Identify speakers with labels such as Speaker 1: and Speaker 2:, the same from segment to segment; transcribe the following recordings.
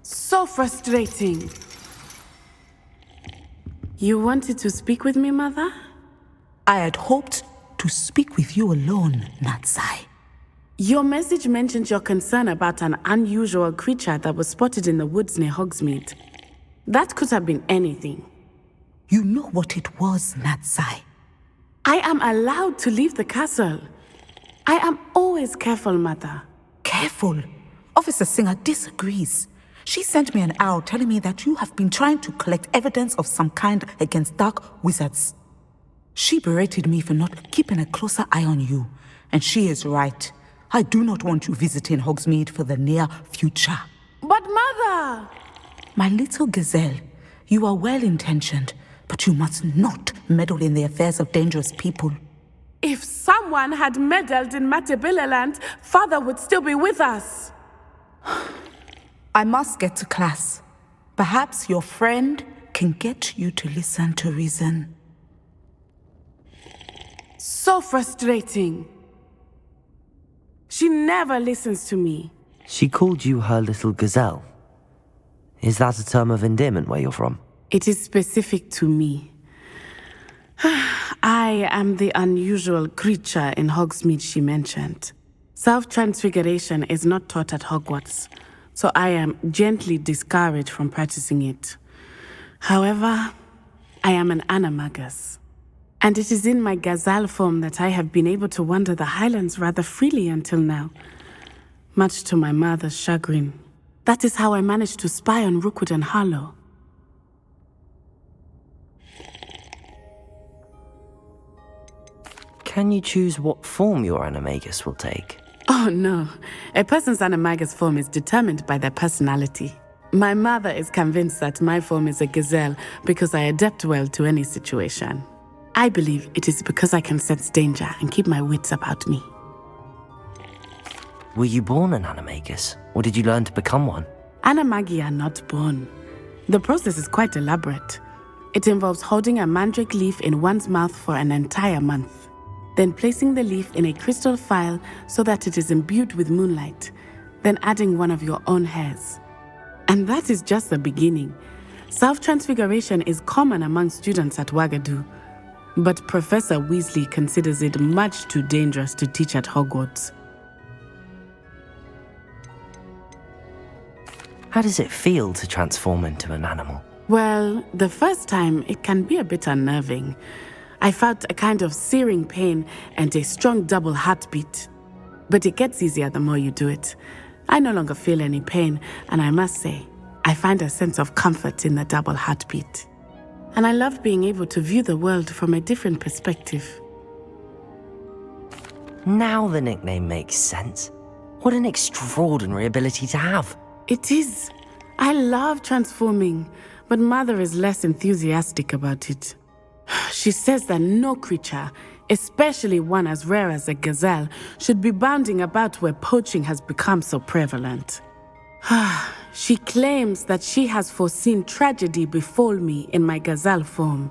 Speaker 1: So frustrating. You wanted to speak with me, Mother?
Speaker 2: I had hoped to speak with you alone, Natsai.
Speaker 1: Your message mentioned your concern about an unusual creature that was spotted in the woods near Hogsmeade. That could have been anything.
Speaker 2: You know what it was, Natsai.
Speaker 1: I am allowed to leave the castle. I am always careful, Mother.
Speaker 2: Careful? Officer Singer disagrees. She sent me an owl telling me that you have been trying to collect evidence of some kind against dark wizards. She berated me for not keeping a closer eye on you, and she is right. I do not want you visiting Hogsmeade for the near future.
Speaker 1: But Mother!
Speaker 2: My little gazelle, you are well-intentioned, but you must not meddle in the affairs of dangerous people.
Speaker 1: If someone had meddled in Matabeleland, Father would still be with us.
Speaker 2: I must get to class. Perhaps your friend can get you to listen to reason.
Speaker 1: So frustrating. She never listens to me.
Speaker 3: She called you her little gazelle. Is that a term of endearment where you're from?
Speaker 1: It is specific to me. I am the unusual creature in Hogsmeade she mentioned. Self-transfiguration is not taught at Hogwarts, so I am gently discouraged from practicing it. However, I am an animagus, and it is in my gazelle form that I have been able to wander the highlands rather freely until now, much to my mother's chagrin. That is how I managed to spy on Rookwood and Harlow.
Speaker 3: Can you choose what form your animagus will take?
Speaker 1: Oh no, a person's animagus form is determined by their personality. My mother is convinced that my form is a gazelle because I adapt well to any situation. I believe it is because I can sense danger and keep my wits about me.
Speaker 3: Were you born an animagus, or did you learn to become one?
Speaker 1: Animagi are not born. The process is quite elaborate. It involves holding a mandrake leaf in one's mouth for an entire month, then placing the leaf in a crystal phial so that it is imbued with moonlight, then adding one of your own hairs. And that is just the beginning. Self-transfiguration is common among students at Wagadu, but Professor Weasley considers it much too dangerous to teach at Hogwarts.
Speaker 3: How does it feel to transform into an animal?
Speaker 1: Well, the first time it can be a bit unnerving. I felt a kind of searing pain and a strong double heartbeat. But it gets easier the more you do it. I no longer feel any pain, and I must say, I find a sense of comfort in the double heartbeat. And I love being able to view the world from a different perspective.
Speaker 3: Now the nickname makes sense. What an extraordinary ability to have.
Speaker 1: It is. I love transforming, but Mother is less enthusiastic about it. She says that no creature, especially one as rare as a gazelle, should be bounding about where poaching has become so prevalent. She claims that she has foreseen tragedy befall me in my gazelle form.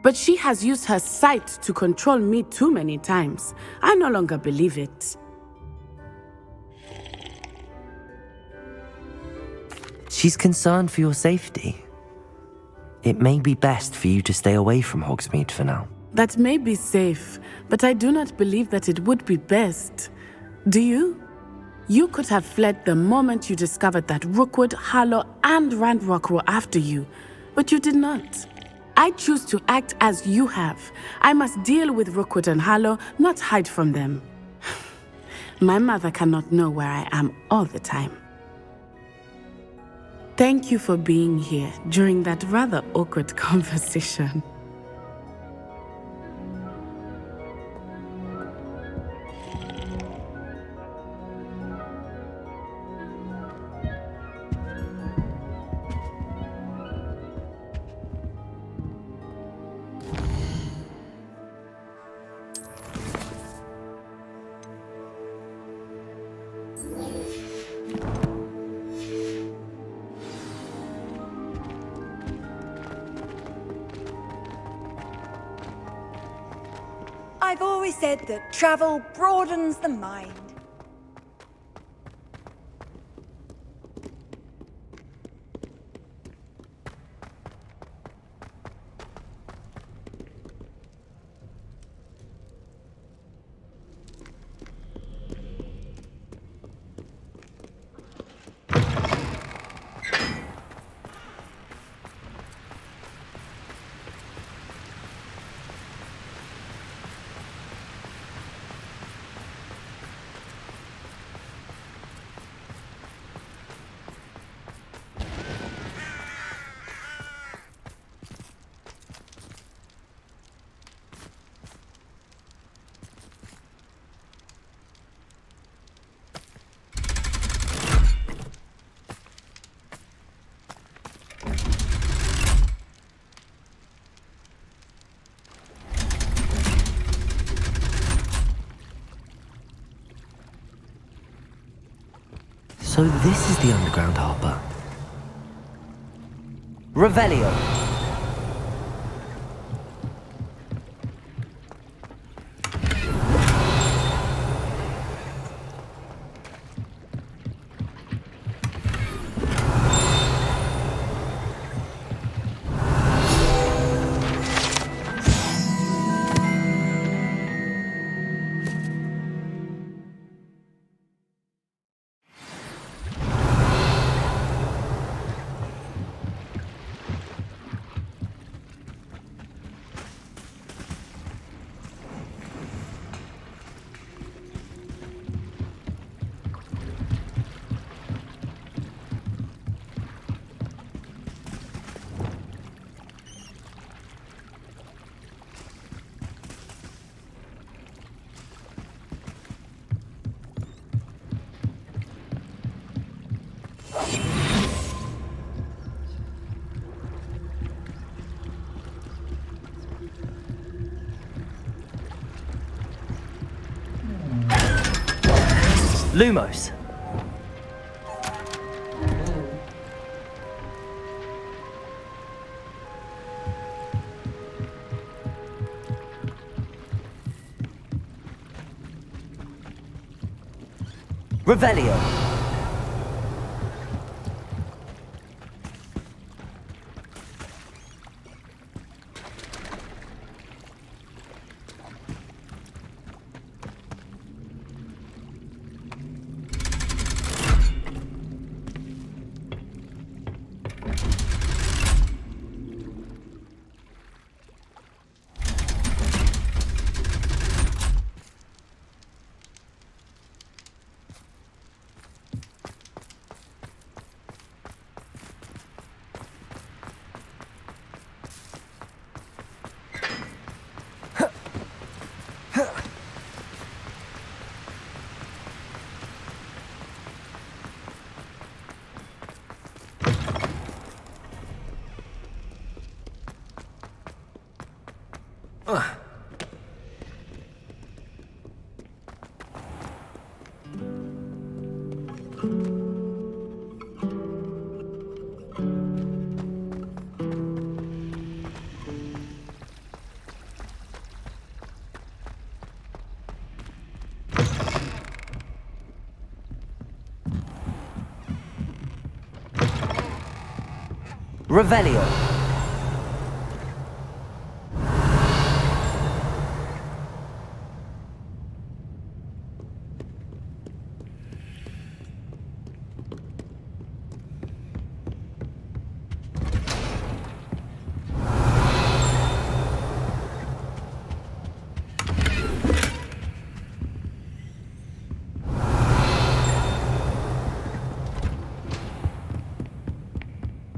Speaker 1: But she has used her sight to control me too many times. I no longer believe it.
Speaker 3: She's concerned for your safety. It may be best for you to stay away from Hogsmeade for now.
Speaker 1: That may be safe, but I do not believe that it would be best. Do you? You could have fled the moment you discovered that Rookwood, Harlow, and Ranrock were after you, but you did not. I choose to act as you have. I must deal with Rookwood and Harlow, not hide from them. My mother cannot know where I am all the time. Thank you for being here during that rather awkward conversation.
Speaker 4: I've always said that travel broadens the mind.
Speaker 3: So this is the underground harbour. Revelio. Lumos. Revelio. Revelio.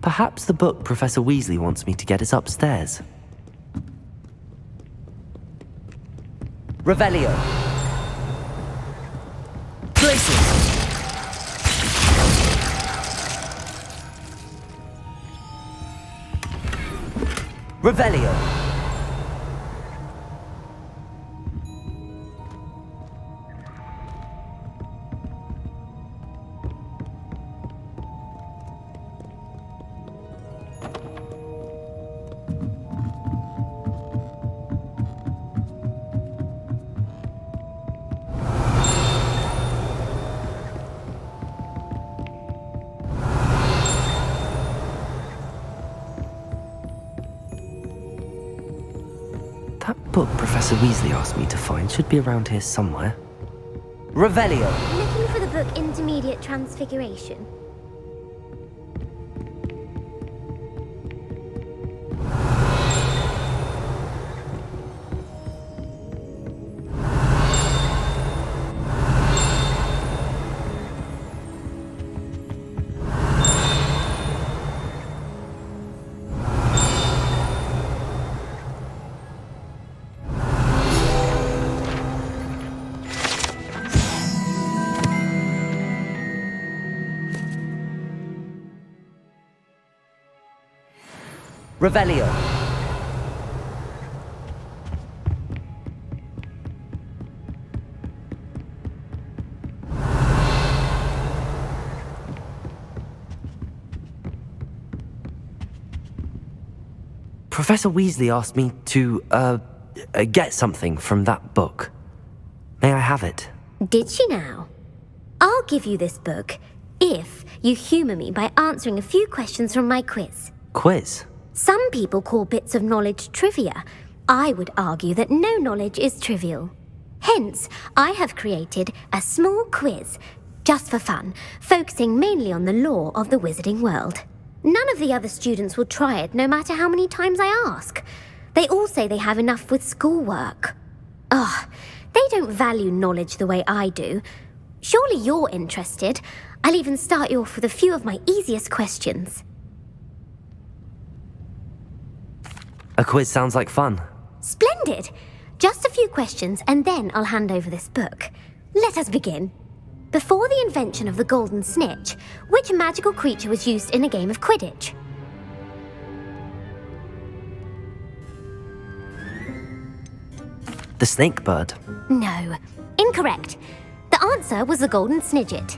Speaker 3: Perhaps the book Professor Weasley wants me to get is upstairs. Revelio. Places. Revelio. That book Professor Weasley asked me to find should be around here somewhere. Revelio.
Speaker 5: Looking for the book Intermediate Transfiguration.
Speaker 3: Revelio. Professor Weasley asked me to, get something from that book. May I have it?
Speaker 5: Did she now? I'll give you this book if you humour me by answering a few questions from my quiz.
Speaker 3: Quiz?
Speaker 5: Some people call bits of knowledge trivia. I would argue that no knowledge is trivial. Hence, I have created a small quiz, just for fun, focusing mainly on the lore of the wizarding world. None of the other students will try it, no matter how many times I ask. They all say they have enough with schoolwork. Ugh, they don't value knowledge the way I do. Surely you're interested. I'll even start you off with a few of my easiest questions.
Speaker 3: A quiz sounds like fun.
Speaker 5: Splendid! Just a few questions and then I'll hand over this book. Let us begin. Before the invention of the golden snitch, which magical creature was used in a game of Quidditch?
Speaker 3: The snake bird.
Speaker 5: No. Incorrect. The answer was the golden snidget.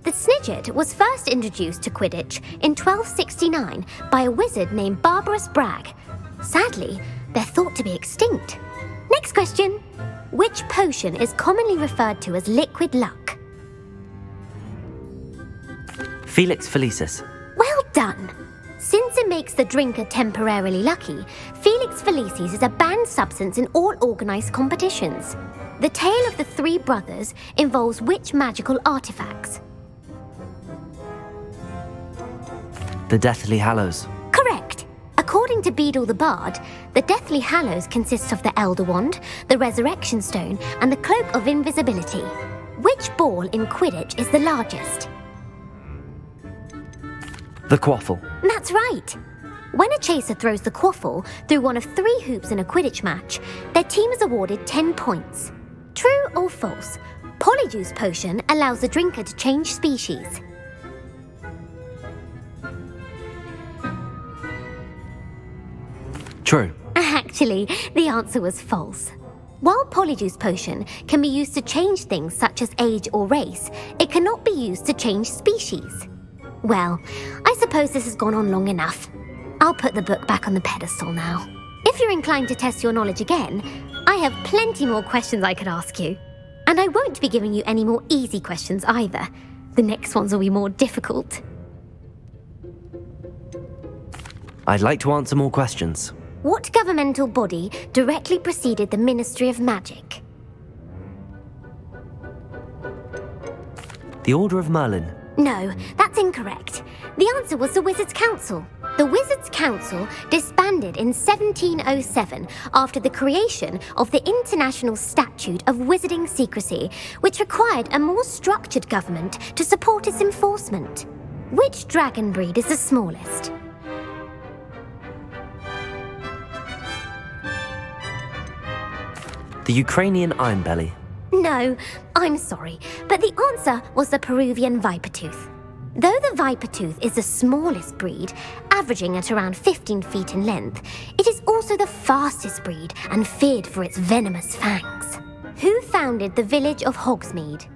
Speaker 5: The snidget was first introduced to Quidditch in 1269 by a wizard named Barbarous Bragg. Sadly, they're thought to be extinct. Next question. Which potion is commonly referred to as liquid luck?
Speaker 3: Felix Felicis.
Speaker 5: Well done. Since it makes the drinker temporarily lucky, Felix Felicis is a banned substance in all organised competitions. The tale of the three brothers involves which magical artifacts?
Speaker 3: The Deathly Hallows.
Speaker 5: Correct. According to Beedle the Bard, the Deathly Hallows consists of the Elder Wand, the Resurrection Stone, and the Cloak of Invisibility. Which ball in Quidditch is the largest?
Speaker 3: The Quaffle.
Speaker 5: That's right. When a chaser throws the quaffle through one of 3 hoops in a Quidditch match, their team is awarded 10 points. True or false? Polyjuice potion allows the drinker to change species.
Speaker 3: True.
Speaker 5: Actually, the answer was false. While Polyjuice potion can be used to change things such as age or race, it cannot be used to change species. Well, I suppose this has gone on long enough. I'll put the book back on the pedestal now. If you're inclined to test your knowledge again, I have plenty more questions I could ask you. And I won't be giving you any more easy questions either. The next ones will be more difficult.
Speaker 3: I'd like to answer more questions.
Speaker 5: What governmental body directly preceded the Ministry of Magic?
Speaker 3: The Order of Merlin.
Speaker 5: No, that's incorrect. The answer was the Wizards' Council. The Wizards' Council disbanded in 1707 after the creation of the International Statute of Wizarding Secrecy, which required a more structured government to support its enforcement. Which dragon breed is the smallest?
Speaker 3: The Ukrainian Ironbelly.
Speaker 5: No, I'm sorry, but the answer was the Peruvian Vipertooth. Though the Vipertooth is the smallest breed, averaging at around 15 feet in length, it is also the fastest breed and feared for its venomous fangs. Who founded the village of Hogsmeade?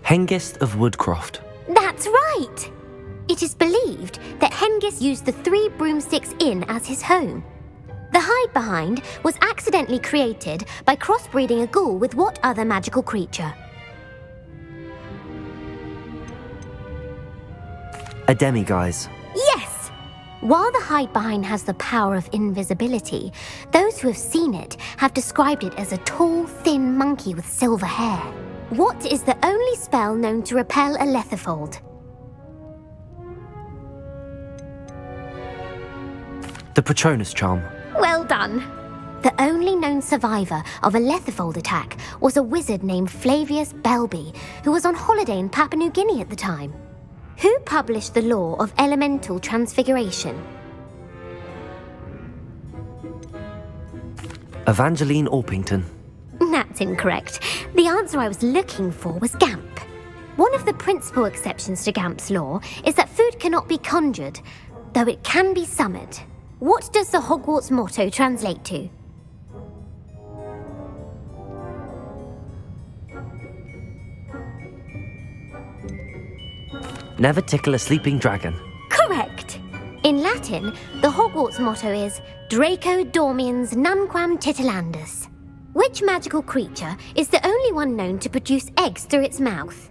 Speaker 3: Hengist of Woodcroft.
Speaker 5: That's right! It is believed that Hengist used the 3 Broomsticks Inn as his home. The hide-behind was accidentally created by crossbreeding a ghoul with what other magical creature?
Speaker 3: A demiguise.
Speaker 5: Yes! While the hide-behind has the power of invisibility, those who have seen it have described it as a tall, thin monkey with silver hair. What is the only spell known to repel a lethifold?
Speaker 3: The Patronus Charm.
Speaker 5: Well done. The only known survivor of a lethifold attack was a wizard named Flavius Belby, who was on holiday in Papua New Guinea at the time. Who published the law of elemental transfiguration?
Speaker 3: Evangeline Orpington.
Speaker 5: That's incorrect. The answer I was looking for was Gamp. One of the principal exceptions to Gamp's law is that food cannot be conjured, though it can be summoned. What does the Hogwarts motto translate to?
Speaker 3: Never tickle a sleeping dragon.
Speaker 5: Correct. In Latin, the Hogwarts motto is Draco dormiens nunquam titilandus. Which magical creature is the only one known to produce eggs through its mouth?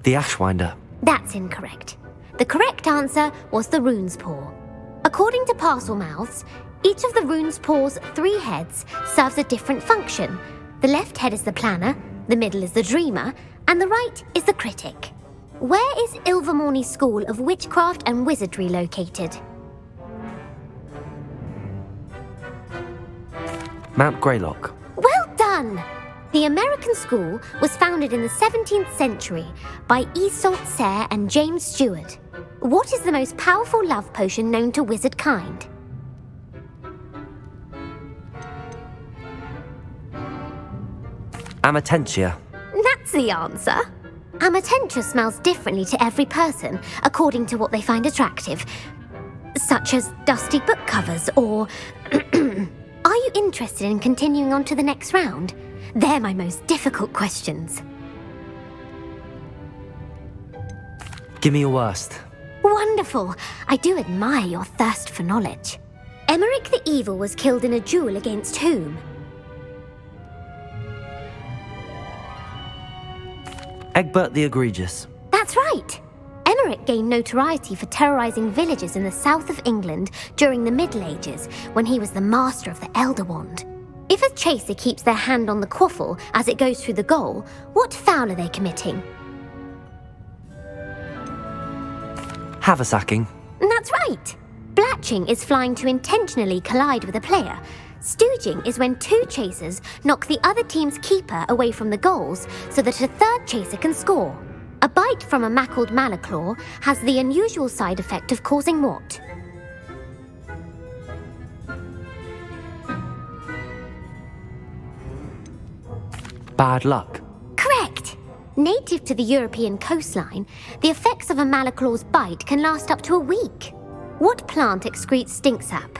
Speaker 3: The Ashwinder.
Speaker 5: That's incorrect. The correct answer was the rune's paw. According to Parselmouths, each of the rune's paw's 3 heads serves a different function. The left head is the planner, the middle is the dreamer, and the right is the critic. Where is Ilvermorny's School of Witchcraft and Wizardry located?
Speaker 3: Mount Greylock.
Speaker 5: Well done! The American school was founded in the 17th century by Isolde Sayre and James Stewart. What is the most powerful love potion known to wizard kind?
Speaker 3: Amatentia.
Speaker 5: That's the answer. Amatentia smells differently to every person, according to what they find attractive, such as dusty book covers or... Are you interested in continuing on to the next round? They're my most difficult questions.
Speaker 3: Give me your worst.
Speaker 5: Wonderful. I do admire your thirst for knowledge. Emmerich the Evil was killed in a duel against whom?
Speaker 3: Egbert the Egregious.
Speaker 5: That's right. Emmerich gained notoriety for terrorizing villages in the south of England during the Middle Ages, when he was the master of the Elder Wand. If a chaser keeps their hand on the quaffle as it goes through the goal, what foul are they committing?
Speaker 3: Haversacking.
Speaker 5: That's right. Blatching is flying to intentionally collide with a player. Stooging is when 2 chasers knock the other team's keeper away from the goals so that a third chaser can score. A bite from a mackled malaclaw has the unusual side effect of causing what?
Speaker 3: Bad luck.
Speaker 5: Correct! Native to the European coastline, the effects of a malaclaw's bite can last up to a week. What plant excretes stink sap?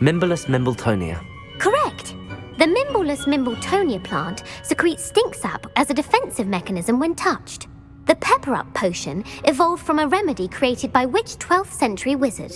Speaker 3: Mimblelus Mimbletonia.
Speaker 5: Correct! The Mimblelus Mimbletonia plant secretes stink sap as a defensive mechanism when touched. The pepper-up potion evolved from a remedy created by which 12th century wizard?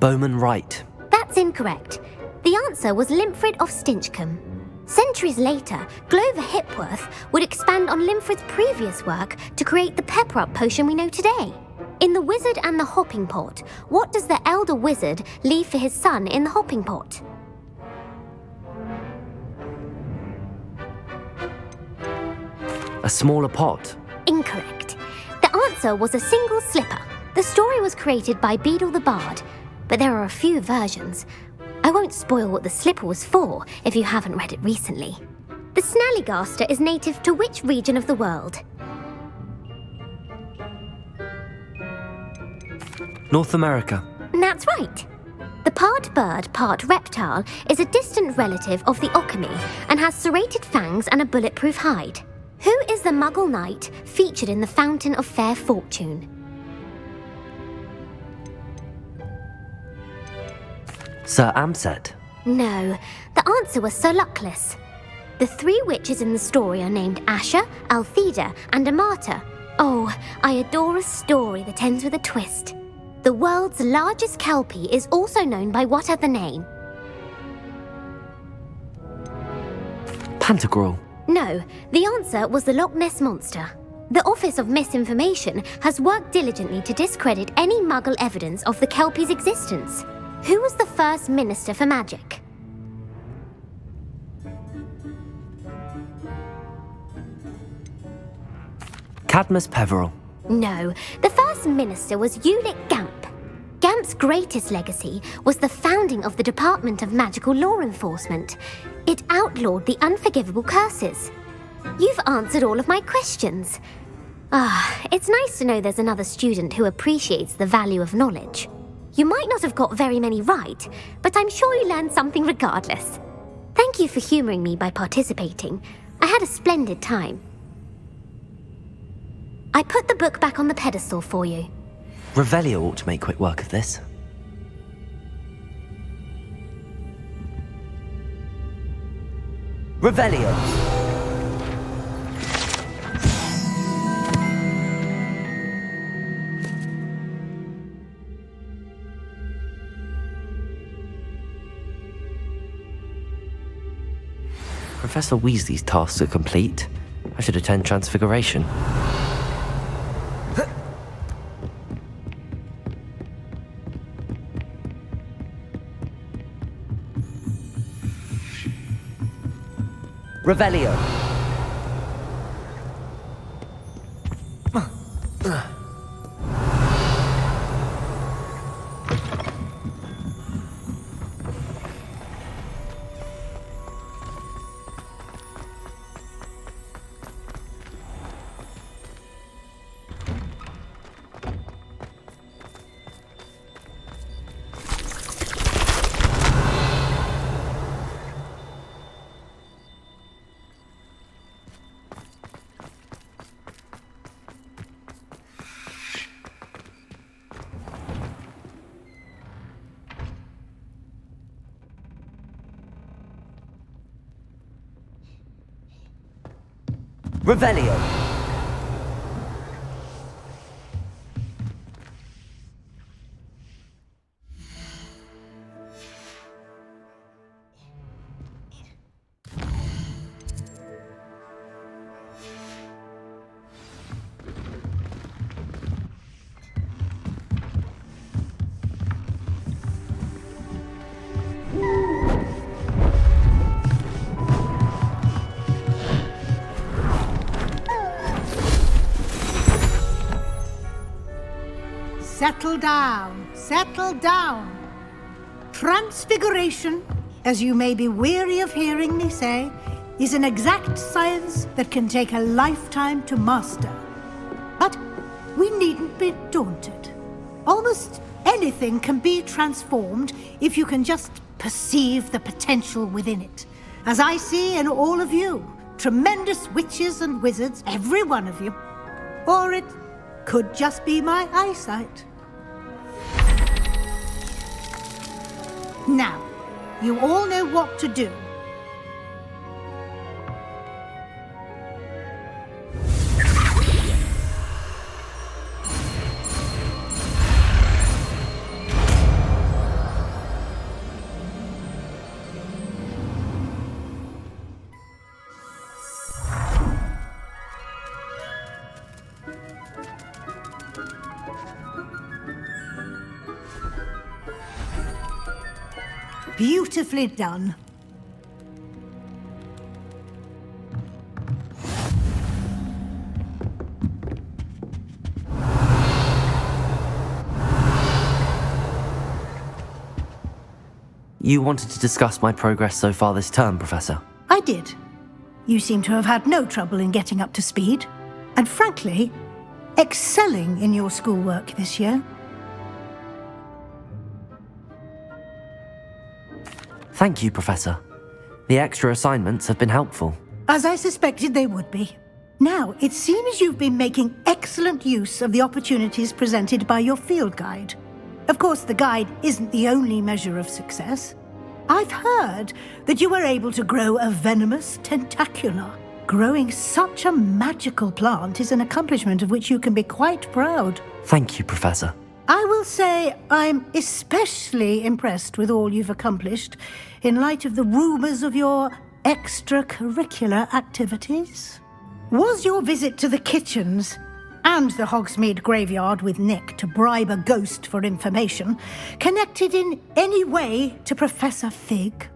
Speaker 3: Bowman Wright.
Speaker 5: That's incorrect. The answer was Limfrid of Stinchcombe. Centuries later, Glover Hipworth would expand on Limfrid's previous work to create the pepper-up potion we know today. In The Wizard and the Hopping Pot, what does the elder wizard leave for his son in the hopping pot?
Speaker 3: A smaller pot.
Speaker 5: Incorrect. The answer was a single slipper. The story was created by Beadle the Bard, but there are a few versions. I won't spoil what the slipper was for if you haven't read it recently. The Snallygaster is native to which region of the world?
Speaker 3: North America.
Speaker 5: That's right. The part bird, part reptile is a distant relative of the Occamy and has serrated fangs and a bulletproof hide. Who is the Muggle knight featured in the Fountain of Fair Fortune?
Speaker 3: Sir Amset.
Speaker 5: No, the answer was Sir Luckless. The 3 witches in the story are named Asher, Altheda, and Amata. Oh, I adore a story that ends with a twist. The world's largest kelpie is also known by what other name?
Speaker 3: Pantagruel.
Speaker 5: No, the answer was the Loch Ness Monster. The Office of Misinformation has worked diligently to discredit any Muggle evidence of the kelpie's existence. Who was the first Minister for Magic?
Speaker 3: Cadmus Peverell.
Speaker 5: No, the first minister was Ulick Gamp. Gamp's greatest legacy was the founding of the Department of Magical Law Enforcement. It outlawed the unforgivable curses. You've answered all of my questions. It's nice to know there's another student who appreciates the value of knowledge. You might not have got very many right, but I'm sure you learned something regardless. Thank you for humouring me by participating. I had a splendid time. I put the book back on the pedestal for you.
Speaker 3: Revelio ought to make quick work of this. Revelio! Professor Weasley's tasks are complete. I should attend Transfiguration. Revelio. Revelio.
Speaker 6: Settle down, settle down. Transfiguration, as you may be weary of hearing me say, is an exact science that can take a lifetime to master. But we needn't be daunted. Almost anything can be transformed if you can just perceive the potential within it. As I see in all of you, tremendous witches and wizards, every one of you. Or it could just be my eyesight. Now, you all know what to do. Beautifully done.
Speaker 3: You wanted to discuss my progress so far this term, Professor?
Speaker 6: I did. You seem to have had no trouble in getting up to speed, and frankly, excelling in your schoolwork this year.
Speaker 3: Thank you, Professor. The extra assignments have been helpful.
Speaker 6: As I suspected they would be. Now, it seems you've been making excellent use of the opportunities presented by your field guide. Of course, the guide isn't the only measure of success. I've heard that you were able to grow a venomous tentacula. Growing such a magical plant is an accomplishment of which you can be quite proud.
Speaker 3: Thank you, Professor.
Speaker 6: I will say I'm especially impressed with all you've accomplished in light of the rumours of your extracurricular activities. Was your visit to the kitchens and the Hogsmeade graveyard with Nick to bribe a ghost for information connected in any way to Professor Fig?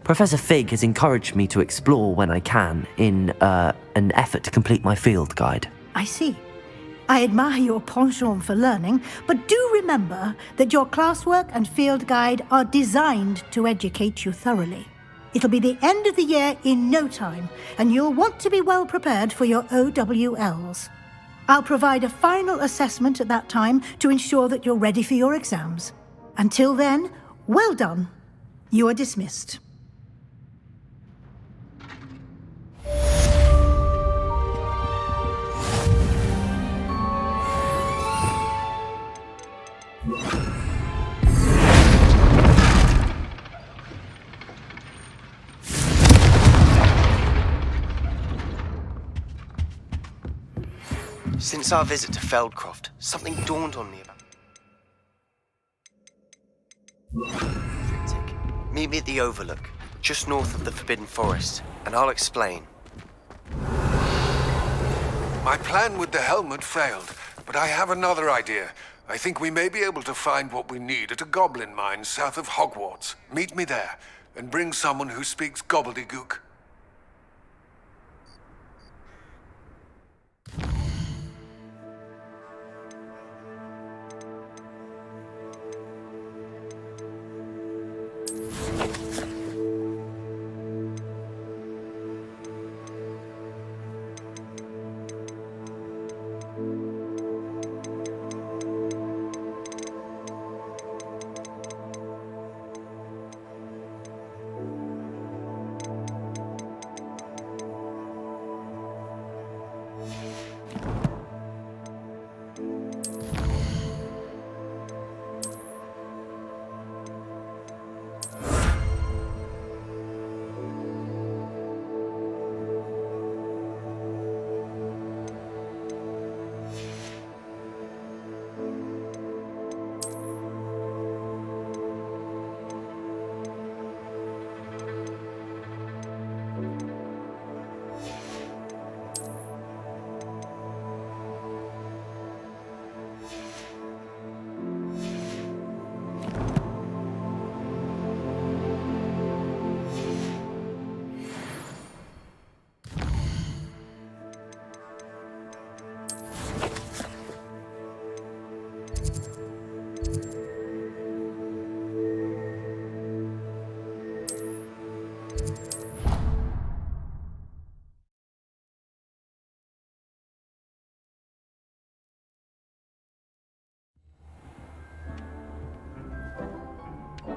Speaker 3: Professor Fig has encouraged me to explore when I can in an effort to complete my field guide.
Speaker 6: I see. I admire your penchant for learning, but do remember that your classwork and field guide are designed to educate you thoroughly. It'll be the end of the year in no time, and you'll want to be well prepared for your OWLs. I'll provide a final assessment at that time to ensure that you're ready for your exams. Until then, well done. You are dismissed.
Speaker 7: Since our visit to Feldcroft, something dawned on me about... Cryptic. Meet me at the Overlook, just north of the Forbidden Forest, and I'll explain.
Speaker 8: My plan with the helmet failed, but I have another idea. I think we may be able to find what we need at a goblin mine south of Hogwarts. Meet me there, and bring someone who speaks gobbledygook.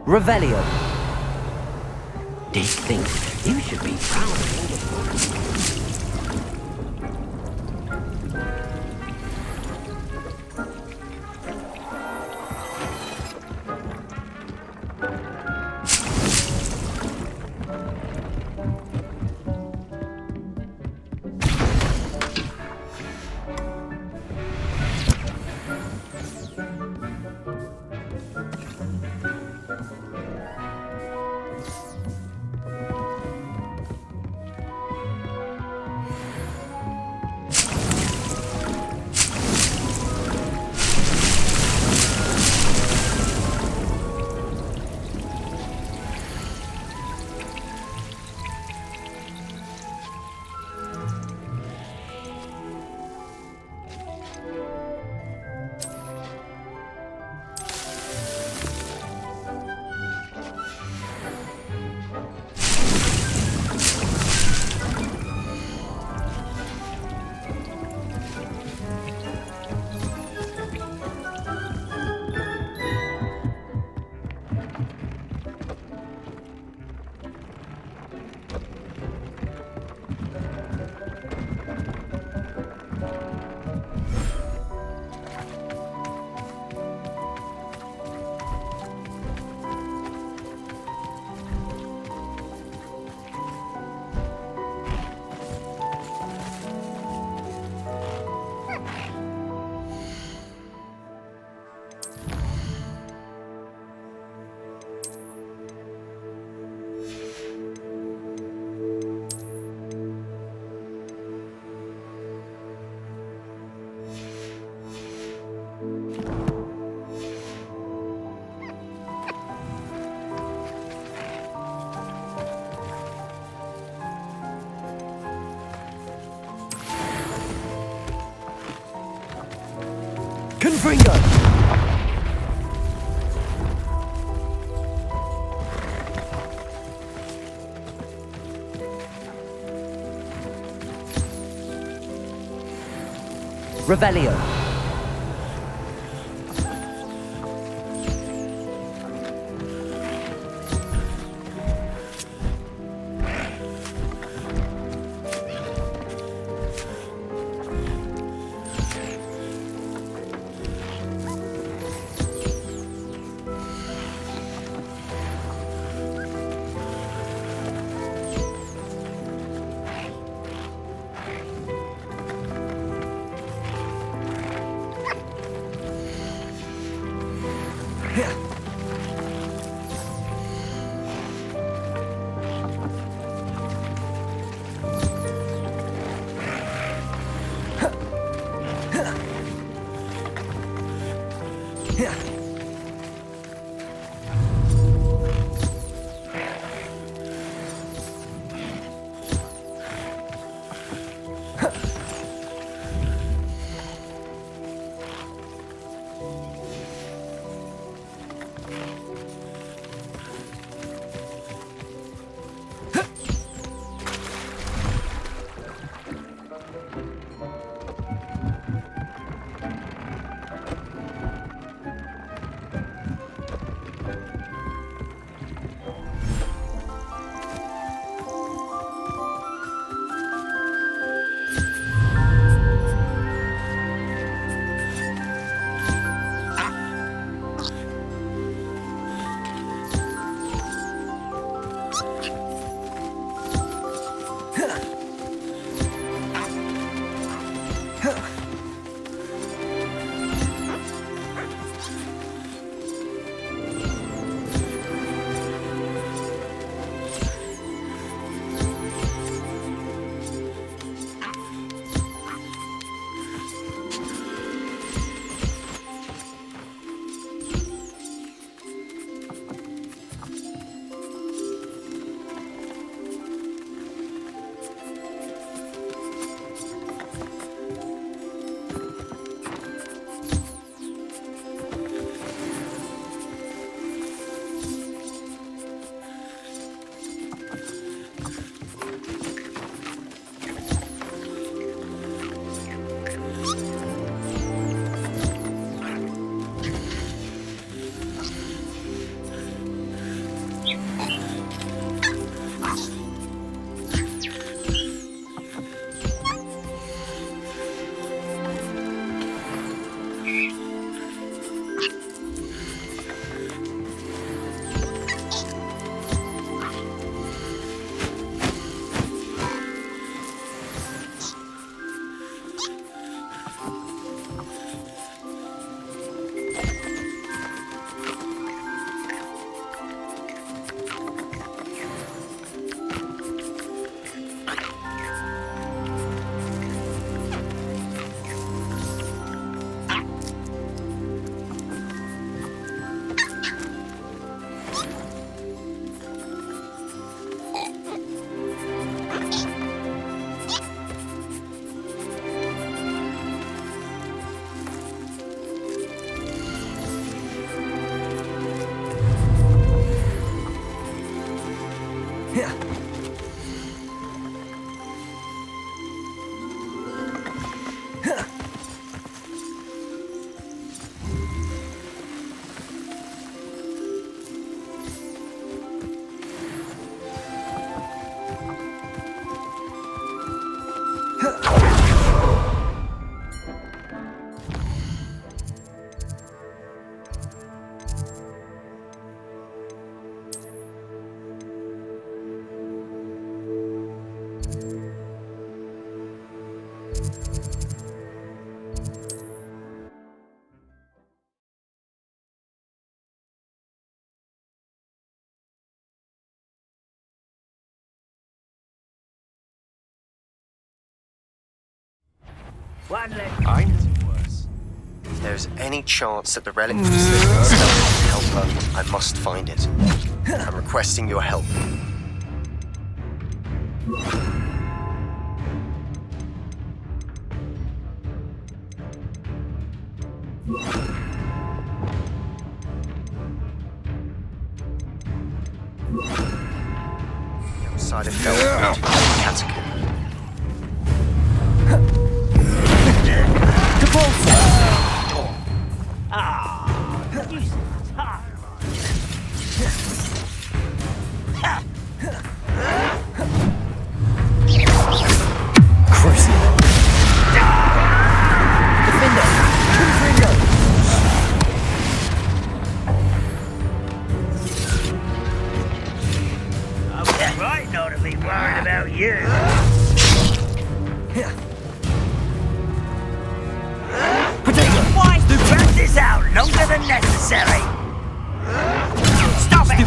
Speaker 3: Revelio. These things, you should be proud of all of them. Confringo! Revelio.
Speaker 7: If there's any chance that the relic from Slytherin stuff can help her, I must find it. I'm requesting your help. Outside of Felwood, Catacomb.
Speaker 9: Right not to be worried about you. Why do drag this out longer than necessary? Stop it!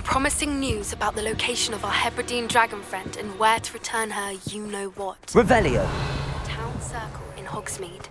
Speaker 10: Promising news about the location of our Hebridean dragon friend and where to return her you-know-what.
Speaker 3: Revelio.
Speaker 10: Town Circle in Hogsmeade.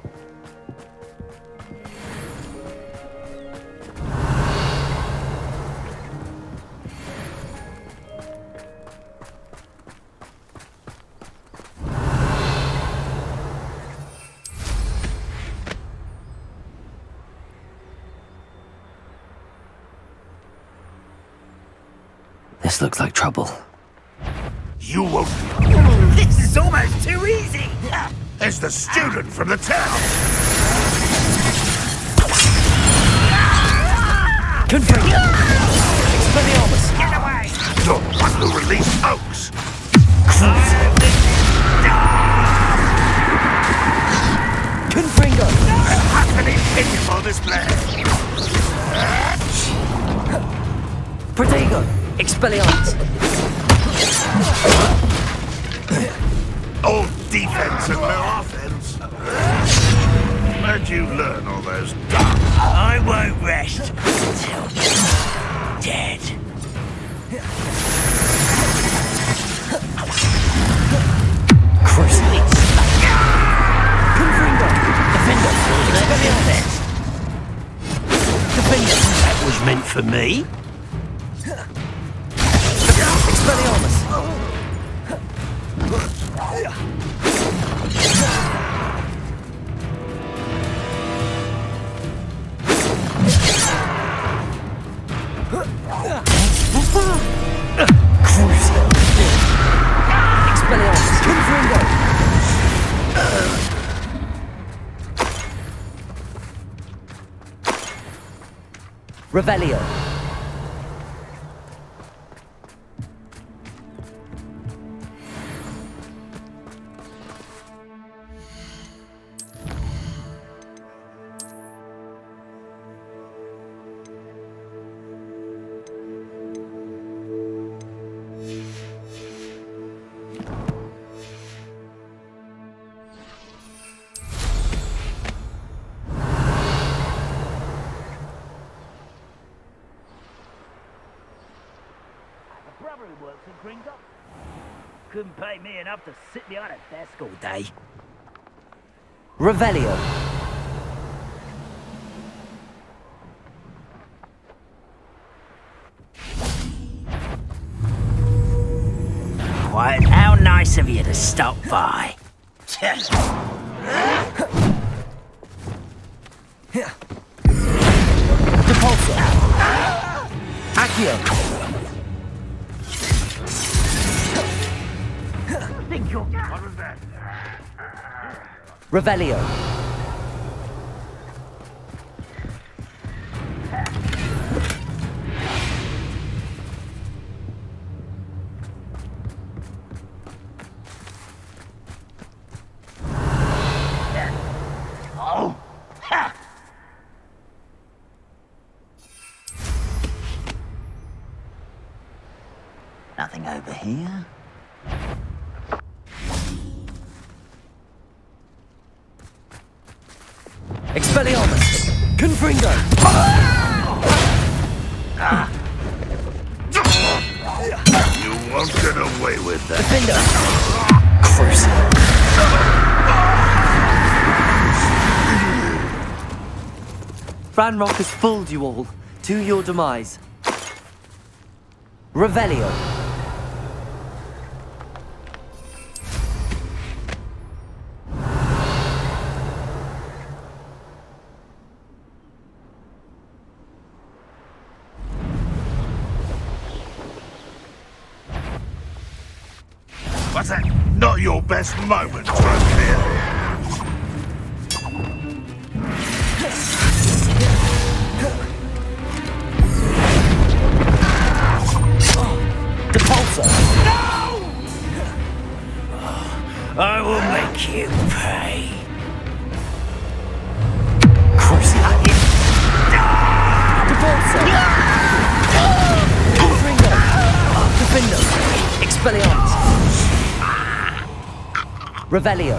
Speaker 3: This looks like trouble.
Speaker 8: You won't.
Speaker 9: This is almost too easy.
Speaker 8: There's the student from the town.
Speaker 3: Confringo! Expelliarmus!
Speaker 9: Get away!
Speaker 8: The one who released Oaks.
Speaker 3: Confringo!
Speaker 8: Utterly pitiful display.
Speaker 3: Protego! Expelliarmus!
Speaker 8: All defense and no offense. Where'd you learn all those dark?
Speaker 9: I won't rest until you're dead.
Speaker 3: Crucifix! Confringo! Defender! Expelliarmus! Defender!
Speaker 9: That was meant for me.
Speaker 3: Expelliarmus! Crucio! Expelliarmus! Confringo! Revelio!
Speaker 9: Brother who works in Gringo. Couldn't pay me enough to sit behind a desk all day.
Speaker 3: Revelio!
Speaker 9: Nice of you to stop by.
Speaker 3: Depulsor. Accio.
Speaker 9: Think you're what was that?
Speaker 3: Revelio.
Speaker 9: Oh! Ha! Nothing over here.
Speaker 3: Expelliarmus. Confringo.
Speaker 8: You won't get away with that.
Speaker 3: Defender. Crucible. Ranrock has fooled you all. To your demise. Revelio.
Speaker 8: What's that? Not your best moment, Transfigurации.
Speaker 3: Depulsor.
Speaker 9: I will make you pay.
Speaker 3: Crucible. Depulsor. Confringo. Defender. Expelliarmus. Revelio.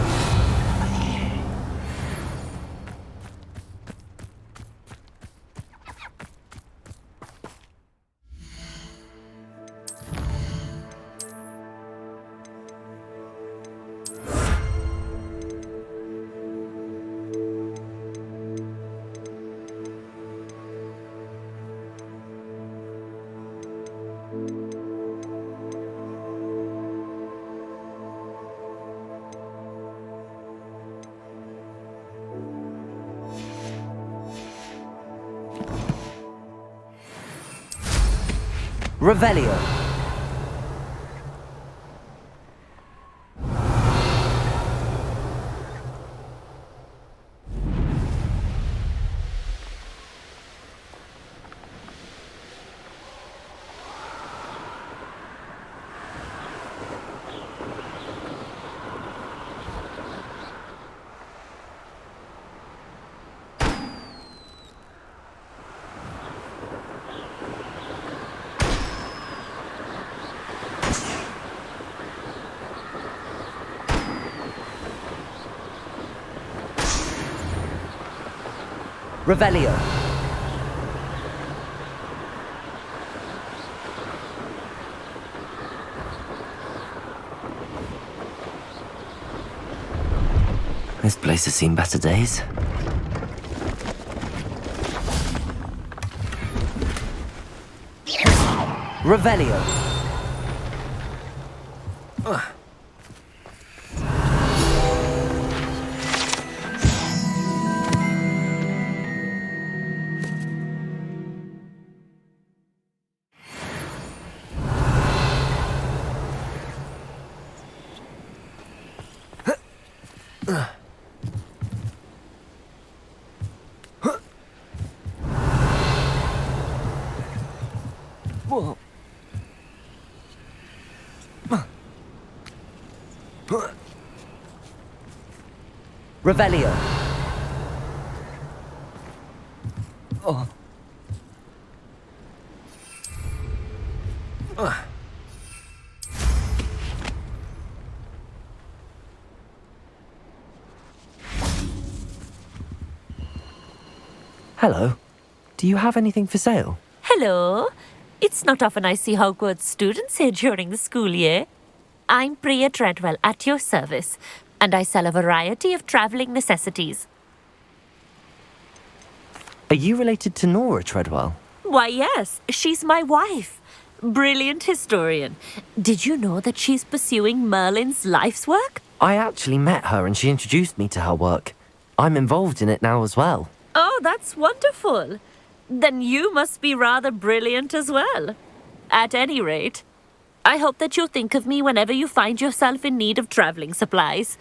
Speaker 3: Revelio. Revelio. This place has seen better days. Revelio. Revelio. Oh. Hello. Do you have anything for sale?
Speaker 11: Hello. It's not often I see Hogwarts students here during the school year. I'm Priya Treadwell at your service, and I sell a variety of travelling necessities.
Speaker 3: Are you related to Nora Treadwell?
Speaker 11: Why, yes, she's my wife. Brilliant historian. Did you know that she's pursuing Merlin's life's work?
Speaker 3: I actually met her and she introduced me to her work. I'm involved in it now as well.
Speaker 11: Oh, that's wonderful. Then you must be rather brilliant as well. At any rate, I hope that you'll think of me whenever you find yourself in need of traveling supplies.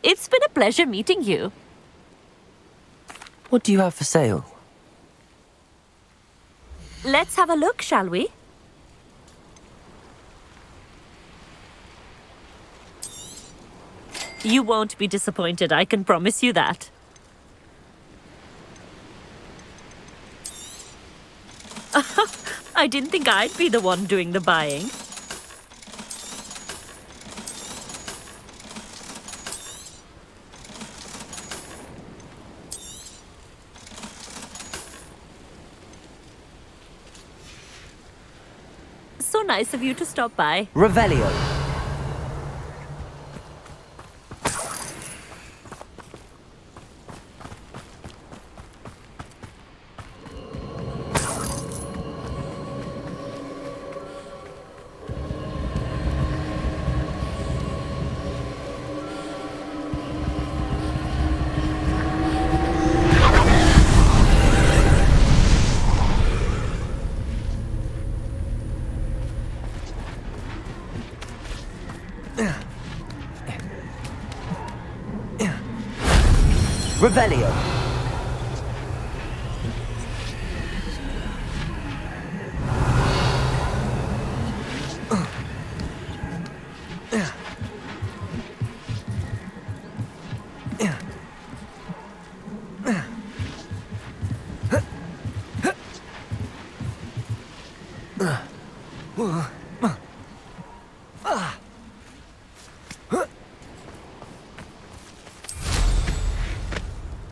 Speaker 11: It's been a pleasure meeting you.
Speaker 3: What do you have for sale?
Speaker 11: Let's have a look, shall we? You won't be disappointed, I can promise you that. I didn't think I'd be the one doing the buying. So nice of you to stop by.
Speaker 3: Revelio. Revelio.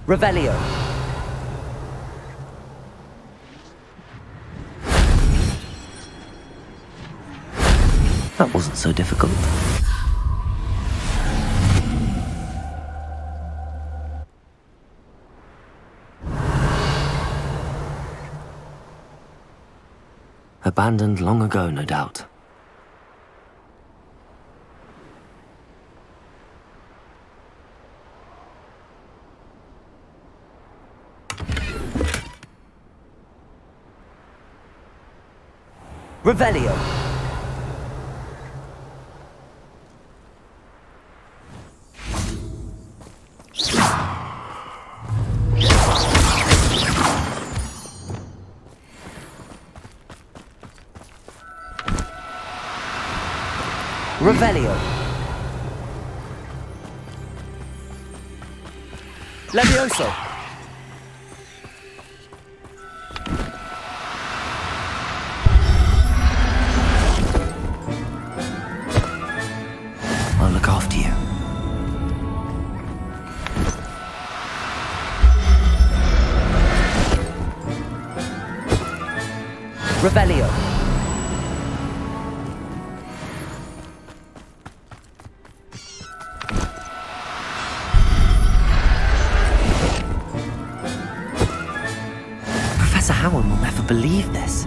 Speaker 3: Revelio. That wasn't so difficult. Abandoned long ago, no doubt. Revelio. Revelio. Levioso. I'll look after you. Revelio. Professor Howard will never believe this.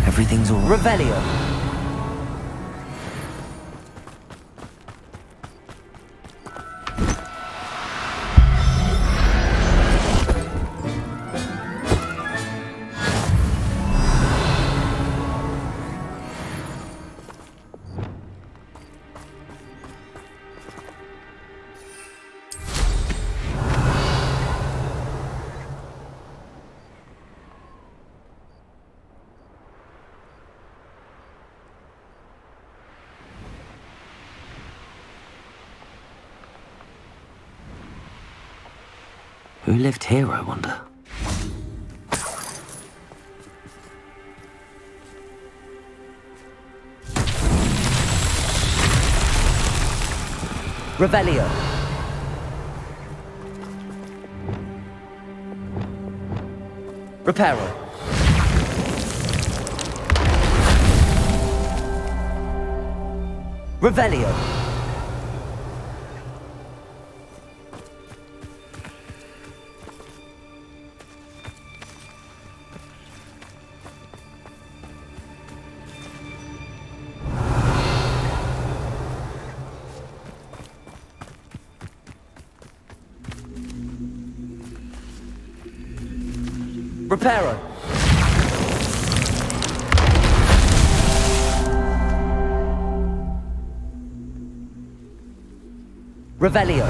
Speaker 3: Everything's all Revelio. Who lived here, I wonder? Revelio. Reparo. Revelio. Reparo. Revelio.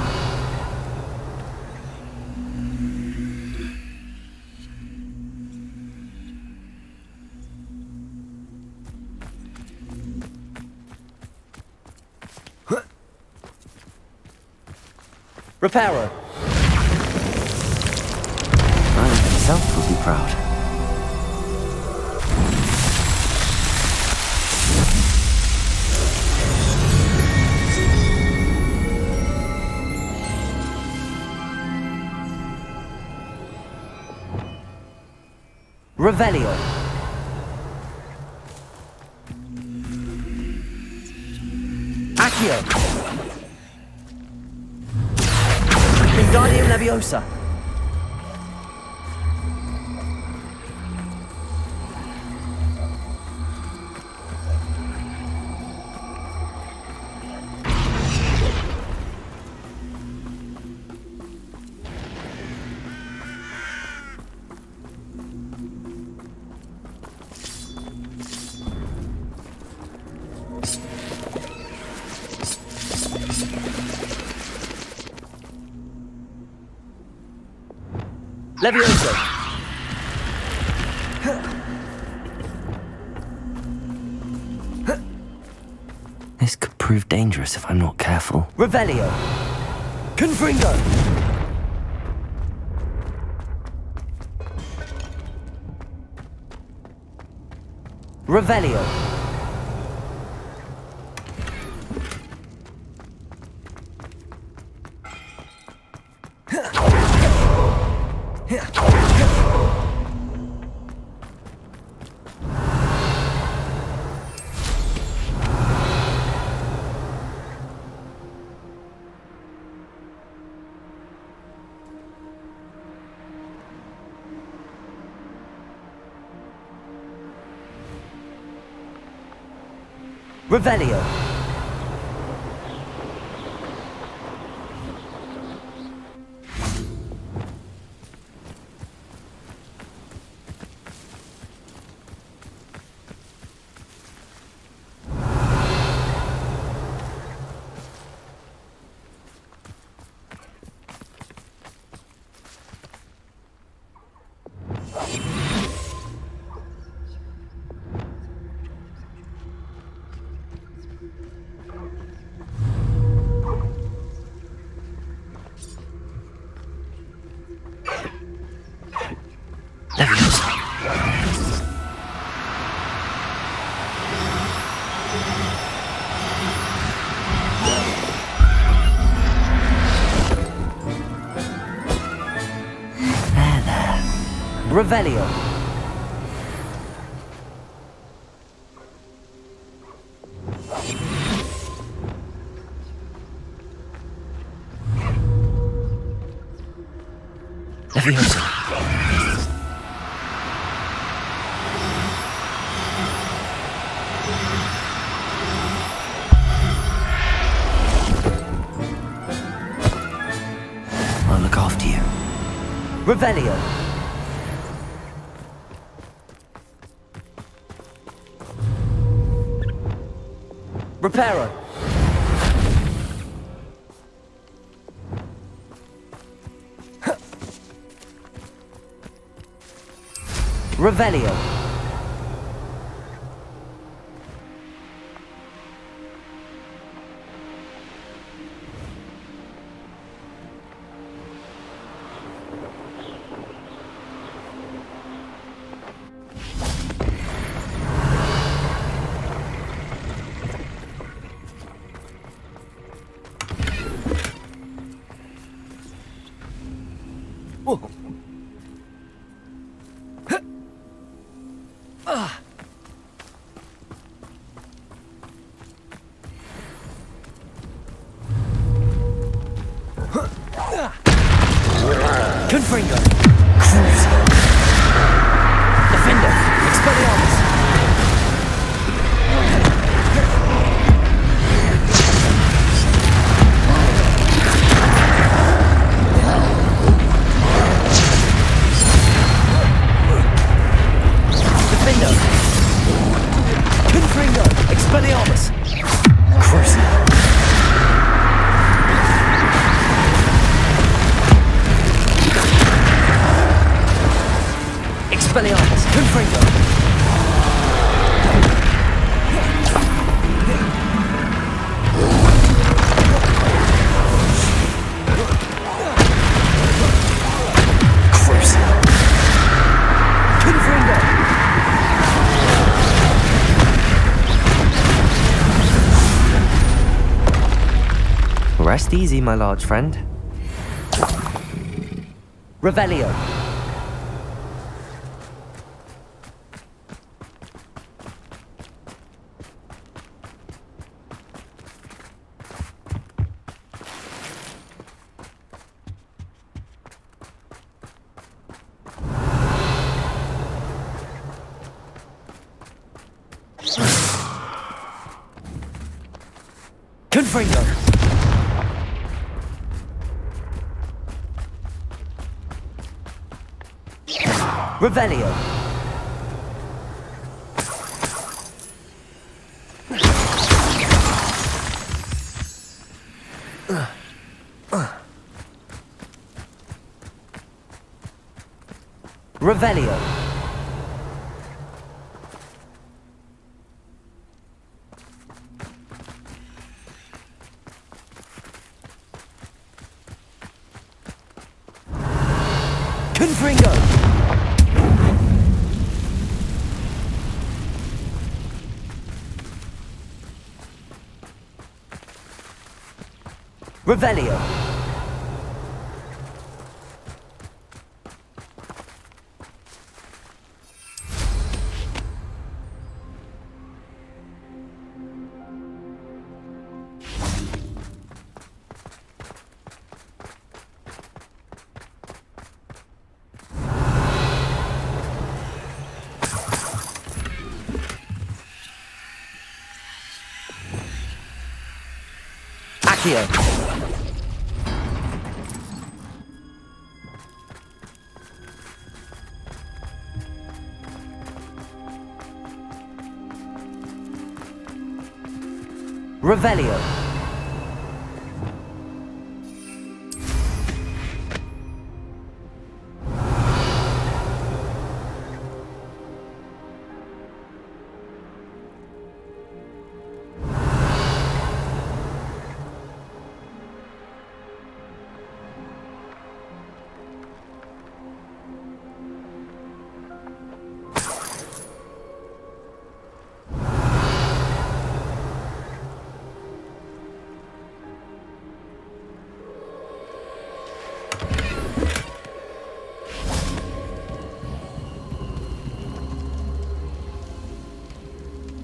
Speaker 3: Reparo. I myself will be proud. Revelio. Accio. Wingardium Leviosa. Leviosa. This could prove dangerous if I'm not careful. Revelio. Confringo. Revelio. Revelio. Revelio. Leviosa. I'll look after you. Revelio. Reparo. Revelio. Confringo. Cruiser. Defender. Expelliarmus. Defender. Confringo. Expelliarmus. Cruiser. Expelliarmus, Confringo. Cruise. Confringo. Rest easy, my large friend. Revelio. Confringo. Revelio. Revelio. Confringo. Revelio. Accio. Revelio.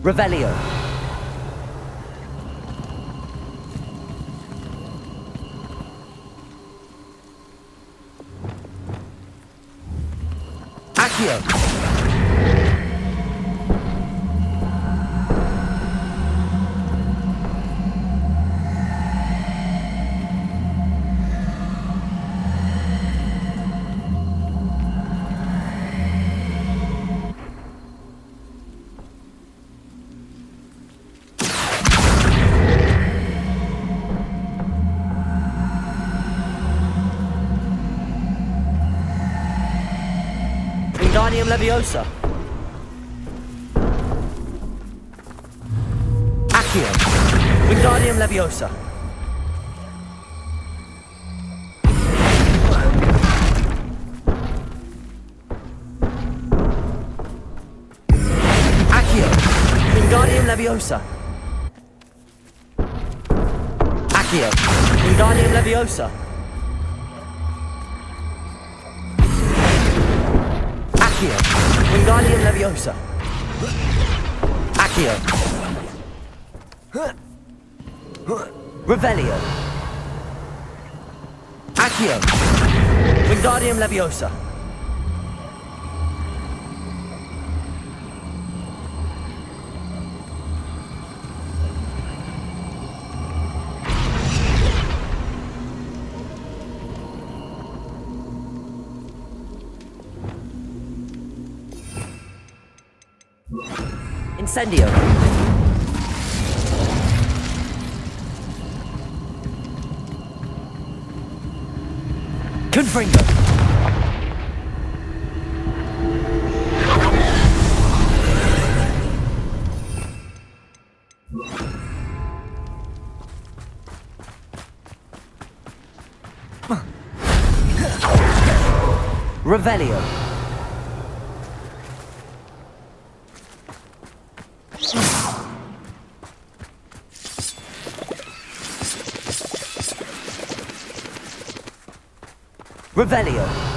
Speaker 3: Revelio. Accio. Wingardium Leviosa. Accio. Wingardium Leviosa. Accio. Wingardium Leviosa. Accio. Wingardium Leviosa. Accio. Wingardium Leviosa. Accio. Revelio. Accio. Accio! Wingardium Leviosa! Incendio! Confringo! Revelio! Revelio!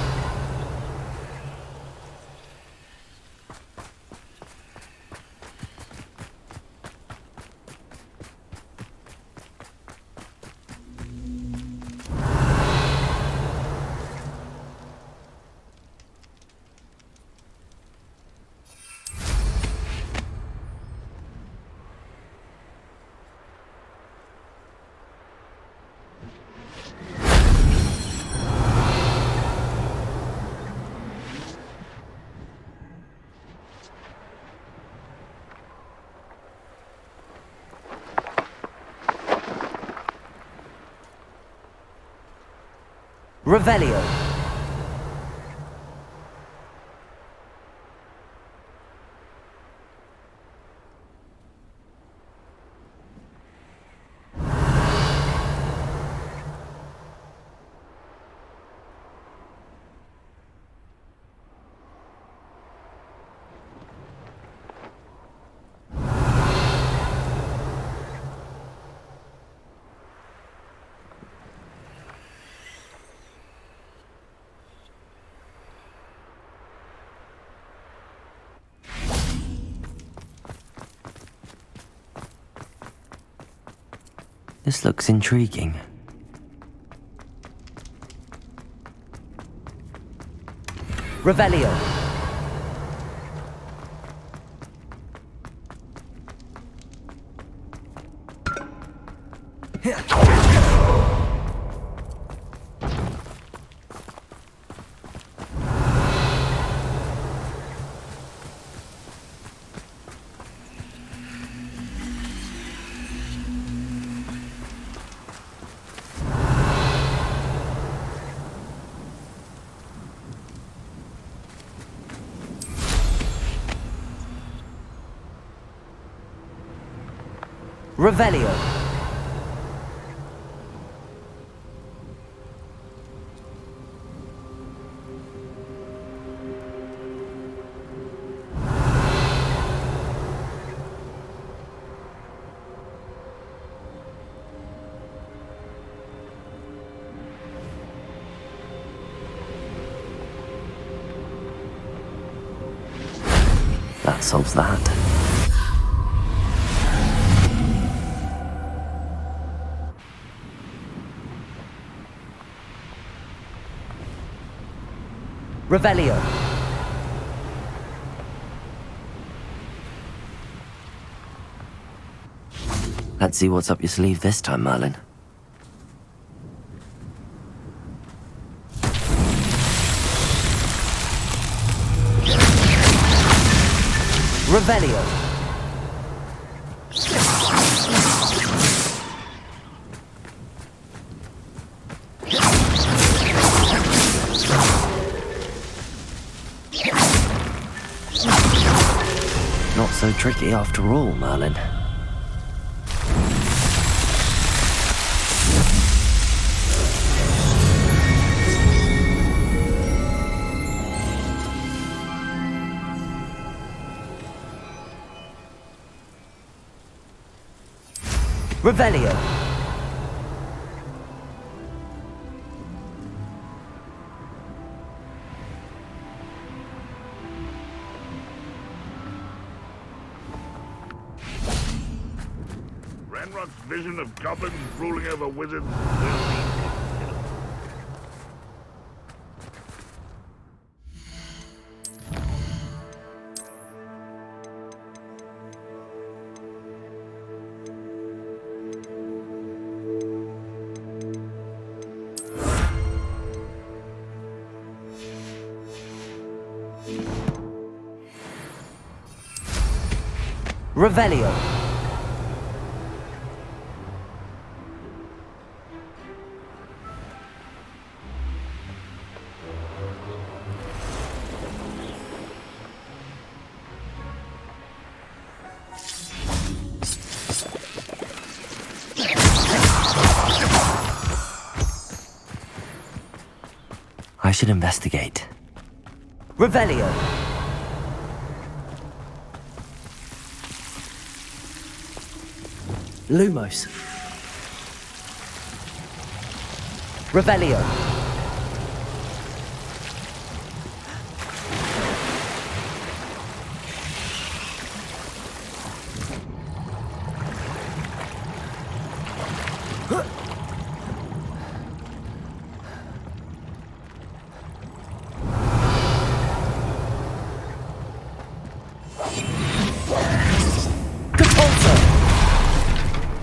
Speaker 3: Revelio! This looks intriguing. Revelio! Revelio! That solves that. Revelio! Let's see what's up your sleeve this time, Merlin. Revelio! Not so tricky after all, Merlin. Revelio!
Speaker 9: Ranrock's vision of goblins ruling over wizards will be fulfilled.
Speaker 3: Revelio. I should investigate. Revelio. Lumos. Revelio.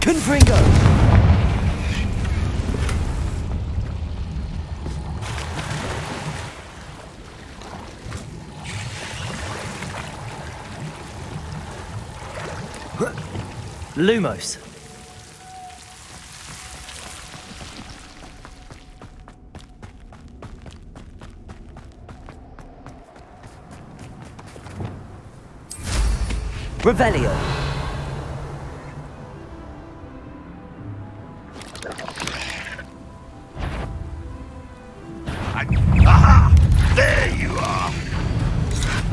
Speaker 3: Confringo! Lumos. Revelio.
Speaker 8: Aha! There you are!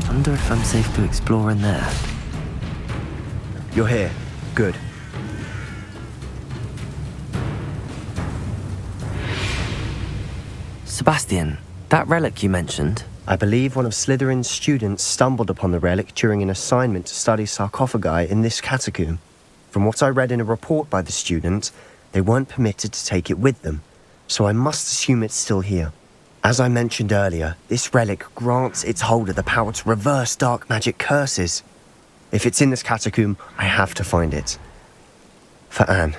Speaker 3: Wonder if I'm safe to explore in there.
Speaker 7: You're here. Good.
Speaker 3: Sebastian, that relic you mentioned.
Speaker 7: I believe one of Slytherin's students stumbled upon the relic during an assignment to study sarcophagi in this catacomb. From what I read in a report by the student, they weren't permitted to take it with them, so I must assume it's still here. As I mentioned earlier, this relic grants its holder the power to reverse dark magic curses. If it's in this catacomb, I have to find it. For Anne.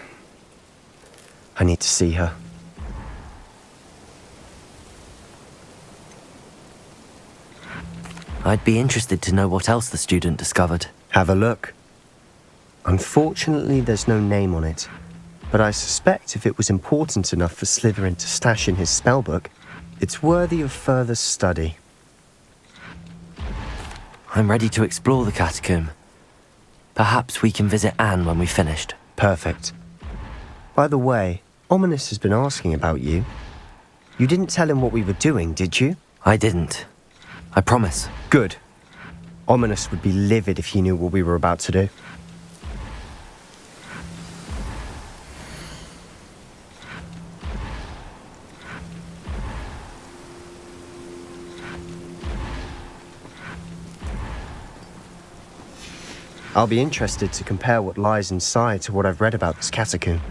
Speaker 7: I need to see her.
Speaker 3: I'd be interested to know what else the student discovered.
Speaker 7: Have a look. Unfortunately, there's no name on it, but I suspect if it was important enough for Slytherin to stash in his spellbook, it's worthy of further study.
Speaker 3: I'm ready to explore the catacomb. Perhaps we can visit Anne when we've finished.
Speaker 7: Perfect. By the way, Ominous has been asking about you. You didn't tell him what we were doing, did you?
Speaker 3: I didn't. I promise.
Speaker 7: Good. Ominous would be livid if he knew what we were about to do. I'll be interested to compare what lies inside to what I've read about this catacomb.